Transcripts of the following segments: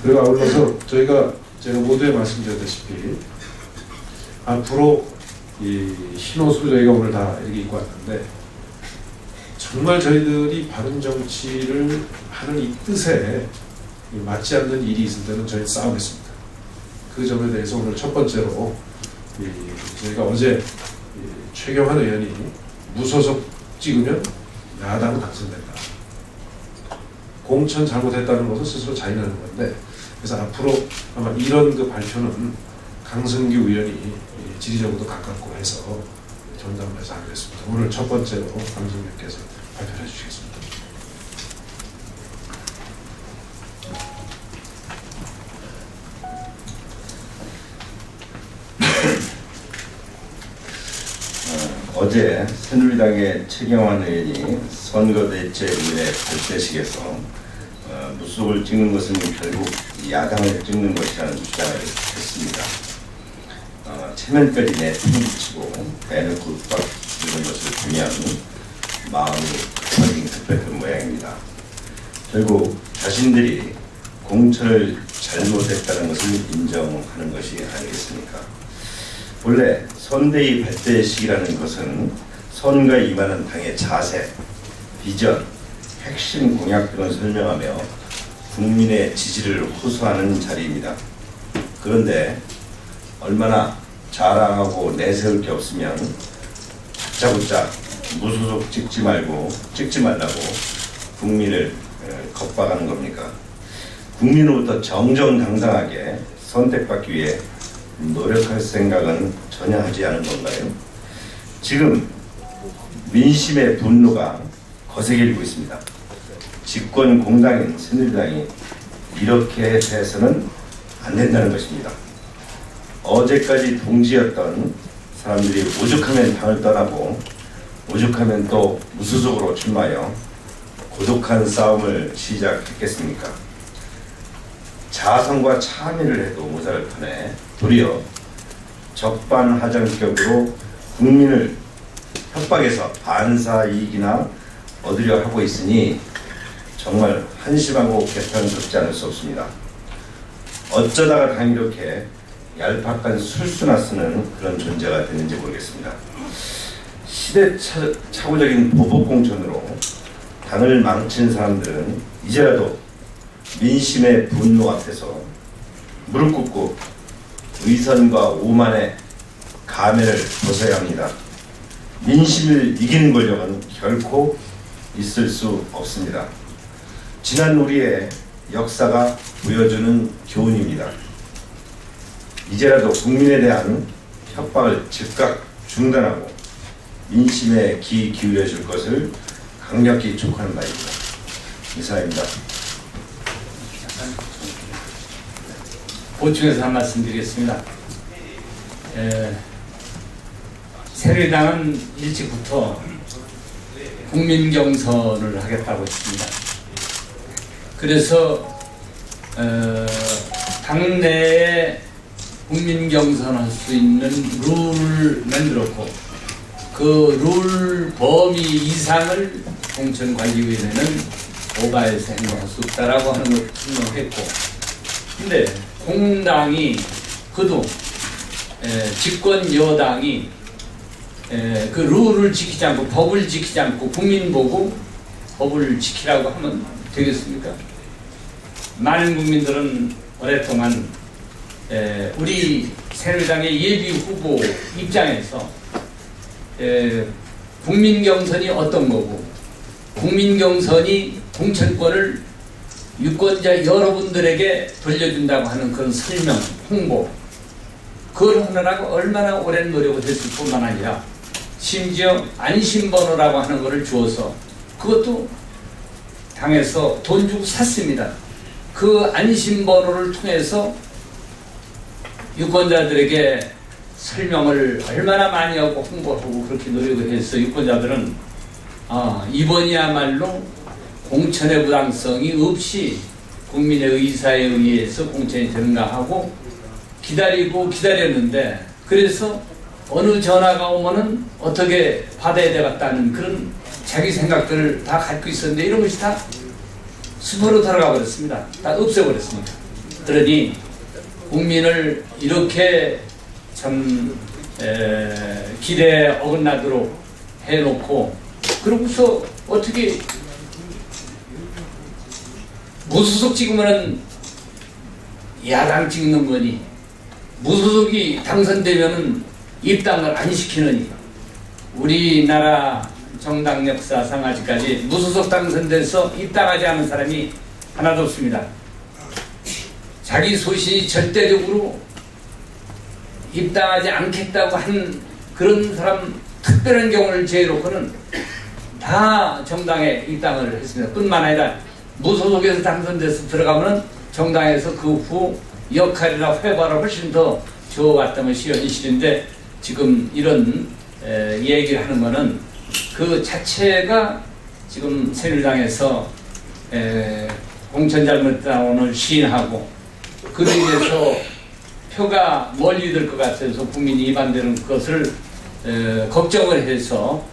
그리고 아울러서 제가 모두에 말씀드렸다시피 앞으로 이 흰옷을 저희가 오늘 다 이렇게 입고 왔는데 정말 저희들이 바른 정치를 하는 이 뜻에 맞지 않는 일이 있을 때는 저희 싸우겠습니다. 그 점에 대해서 오늘 첫 번째로 저희가 어제 최경환 의원이 무소속 찍으면 야당 당선된다. 공천 잘못했다는 것은 스스로 자인하는 건데, 그래서 앞으로 아마 이런 그 발표는 강승규 의원이 지리적으로도 가깝고 해서 전담을 해서 하겠습니다. 오늘 첫 번째로 강승규께서 발표를 해주시겠습니다. 어제 새누리당의 최경환 의원이 선거대책위원회 발표식에서 무소속을 찍는 것은 결국 야당을 찍는 것이라는 주장을 했습니다. 체면까지 내팽개치고 대놓고 빡 이런 것을 보면 마음이 급했던 모양입니다. 결국 자신들이 공천을 잘못했다는 것을 인정하는 것이 아니겠습니까? 원래 선대위 발표식이라는 것은 선거에 임하는 당의 자세, 비전, 핵심 공약 등을 설명하며 국민의 지지를 호소하는 자리입니다. 그런데 얼마나 자랑하고 내세울 게 없으면 다짜고짜 무소속 찍지 말라고 국민을 겁박하는 겁니까? 국민으로부터 정정당당하게 선택받기 위해 노력할 생각은 전혀 하지 않은 건가요? 지금 민심의 분노가 거세게 일고 있습니다. 집권 공당인 새누리당이 이렇게 해서는 안 된다는 것입니다. 어제까지 동지였던 사람들이 오죽하면 당을 떠나고 오죽하면 또 무소속으로 출마하여 고독한 싸움을 시작했겠습니까? 자성과 참여를 해도 모자랄 판에 도리어 적반하장격으로 국민을 협박해서 반사이익이나 얻으려 하고 있으니 정말 한심하고 개탄스럽지 않을 수 없습니다. 어쩌다가 당이 이렇게 얄팍한 술수나 쓰는 그런 존재가 됐는지 모르겠습니다. 시대착오적인 보복공천으로 당을 망친 사람들은 이제라도 민심의 분노 앞에서 무릎 꿇고 의선과 오만의 가면을 벗어야 합니다. 민심을 이기는 권력은 결코 있을 수 없습니다. 지난 우리의 역사가 보여주는 교훈입니다. 이제라도 국민에 대한 협박을 즉각 중단하고 민심에 귀 기울여 줄 것을 강력히 촉구하는 바입니다. 이상입니다. 보충해서 한 말씀 드리겠습니다. 새누리당은 일찍부터 국민경선을 하겠다고 했습니다. 그래서 당내에 국민경선할 수 있는 룰을 만들었고 그 룰 범위 이상을 공천관리위원회는 오바해서 행동할 수 없다라고 하는 것을 설명했고, 근데 공당이 그도 집권 여당이 그 룰을 지키지 않고 법을 지키지 않고 국민 보고 법을 지키라고 하면 되겠습니까? 많은 국민들은 오랫동안 우리 새누리당의 예비 후보 입장에서 국민경선이 어떤 거고 국민경선이 공천권을 유권자 여러분들에게 돌려준다고 하는 그런 설명, 홍보, 그걸 하느라고 얼마나 오랜 노력을 했을 뿐만 아니라 심지어 안심번호라고 하는 것을 주어서 그것도 당에서 돈 주고 샀습니다. 그 안심번호를 통해서 유권자들에게 설명을 얼마나 많이 하고 홍보하고 그렇게 노력을 해서 유권자들은 이번이야말로 공천의 부당성이 없이 국민의 의사에 의해서 공천이 되는가 하고 기다렸는데, 그래서 어느 전화가 오면은 어떻게 받아야 되겠다는 그런 자기 생각들을 다 갖고 있었는데 이런 것이 다 수포로 돌아가 버렸습니다. 다 없애버렸습니다. 그러니 국민을 이렇게 참 기대에 어긋나도록 해놓고 그러고서 어떻게 무소속 찍으면은 야당 찍는 거니 무소속이 당선되면은 입당을 안 시키느니 우리나라 정당 역사상 아직까지 무소속 당선돼서 입당하지 않은 사람이 하나도 없습니다. 자기 소신이 절대적으로 입당하지 않겠다고 한 그런 사람 특별한 경우를 제외놓고는 다 정당에 입당을 했습니다. 뿐만 아니라 무소속에서 당선돼서 들어가면 정당에서 그 후 역할이나 회과를 훨씬 더 주어갔다면 현실인데 지금 이런 얘기를 하는 거는 그 자체가 지금 새누리당에서 공천 잘못당원을 시인하고 그로 인해서 표가 멀리 들 것 같아서 국민이 이반되는 것을 걱정을 해서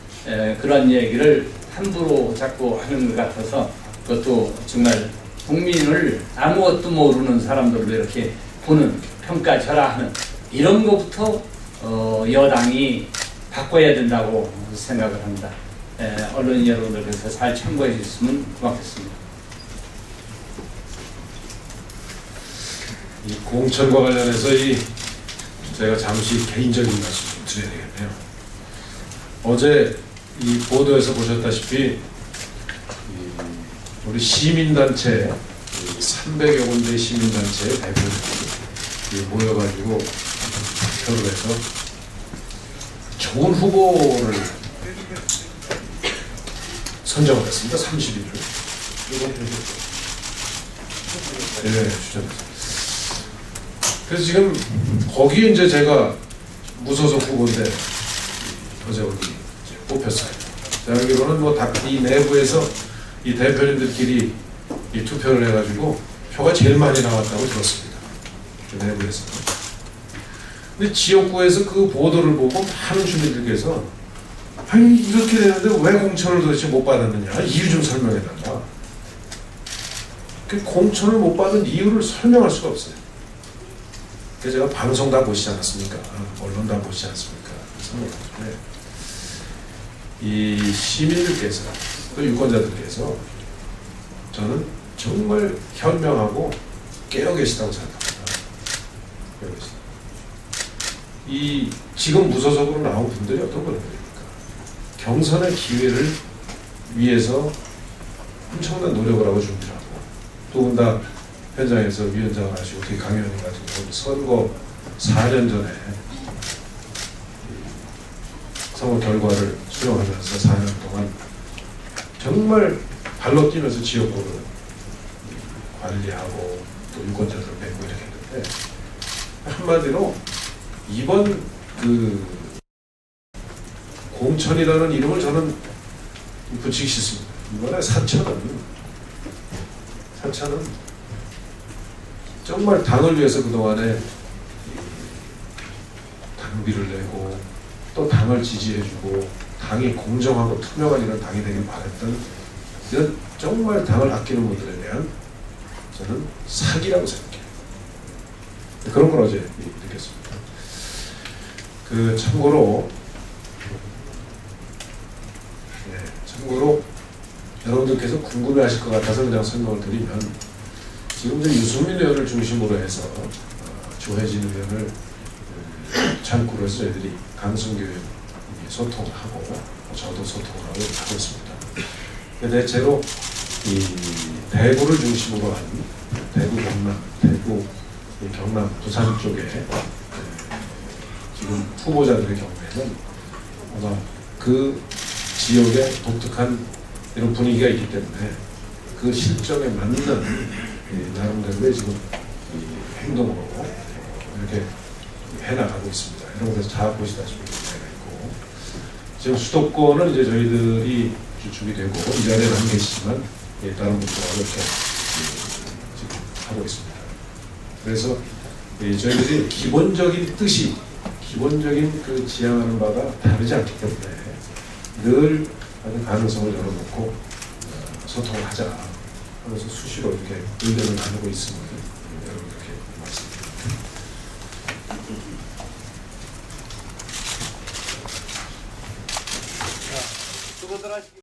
그런 얘기를 함부로 자꾸 하는 것 같아서 그것도 정말 국민을 아무것도 모르는 사람들로 이렇게 보는 평가절하하는 이런 것부터 여당이 바꿔야 된다고 생각을 합니다. 언론 여러분들께서 잘 참고해 주셨으면 고맙겠습니다. 이 공천과 관련해서 제가 잠시 개인적인 말씀 좀 드려야 되겠네요. 어제 이 보도에서 보셨다시피 우리 시민단체 300여 군데 시민단체 대표들이 모여가지고 투표를 해서 좋은 후보를 선정을 했습니다. 30일을. 네, 주셨습니다. 그래서 지금 거기에 이제 제가 무소속 후보인데 어제 우리 뽑혔어요. 제가 알기로는 뭐 이 내부에서 이 대표님들끼리 이 투표를 해가지고 표가 제일 많이 나왔다고 들었습니다. 그 내부에서. 근데 지역구에서 그 보도를 보고 많은 주민들께서 아니 이렇게 되는데 왜 공천을 도대체 못 받았느냐 이유 좀 설명해달라. 그 공천을 못 받은 이유를 설명할 수가 없어요. 그래서 제가 방송 다 보시지 않았습니까? 언론 다 보시지 않습니까? 그래서 이 시민들께서 또 유권자들께서 저는 정말 현명하고 깨어 계시다고 생각합니다. 깨어 계시다. 이 지금 무소속으로 나온 분들이 어떤 분들입니까? 경선의 기회를 위해서 엄청난 노력을 하고 준비를 하고 더군다나 현장에서 위원장을 하시고 되게 강연해가지고 선거 4년 전에 선거 결과를 수령하면서 4년 동안 정말 발로 뛰면서 지역구를 관리하고 또 유권자들을 뵙고 이렇게 했는데 한마디로 이번 그 공천이라는 이름을 저는 붙이기 싫습니다. 이번에 사천은 정말 당을 위해서 그동안에 당비를 내고 또 당을 지지해주고 당이 공정하고 투명한 이런 당이 되길 바랬던 이런 정말 당을 아끼는 분들에 대한 저는 사기라고 생각해요. 그런 걸 어제 느꼈습니다. 참고로 여러분들께서 궁금해하실 것 같아서 그냥 설명을 드리면 지금 이제 유승민 의원을 중심으로 해서 조혜진 의원을 참고로 해서 저희들이 강승규 의원이 소통을 하고 저도 소통을 하고 있습니다. 대체로 이 대구를 중심으로 한 대구 경남 부산 쪽에 지금 후보자들의 경우에는 아마 그 지역의 독특한 이런 분위기가 있기 때문에 그 실정에 맞는 나름대로의 지금 행동으로 이렇게 해나가고 있습니다. 이런 것에서 잘 보시다시피 문제가 있고 지금 수도권은 이제 저희들이 주축이 되고 이 자리에 안 계시지만 다른 분들하고 이렇게 지금 하고 있습니다. 그래서 저희들이 기본적인 뜻이 기본적인 그 지향하는 바가 다르지 않기 때문에 늘 가능성을 열어놓고 소통을 하자 하면서 수시로 이렇게 의견을 나누고 있음을 여러분들께 그러더라.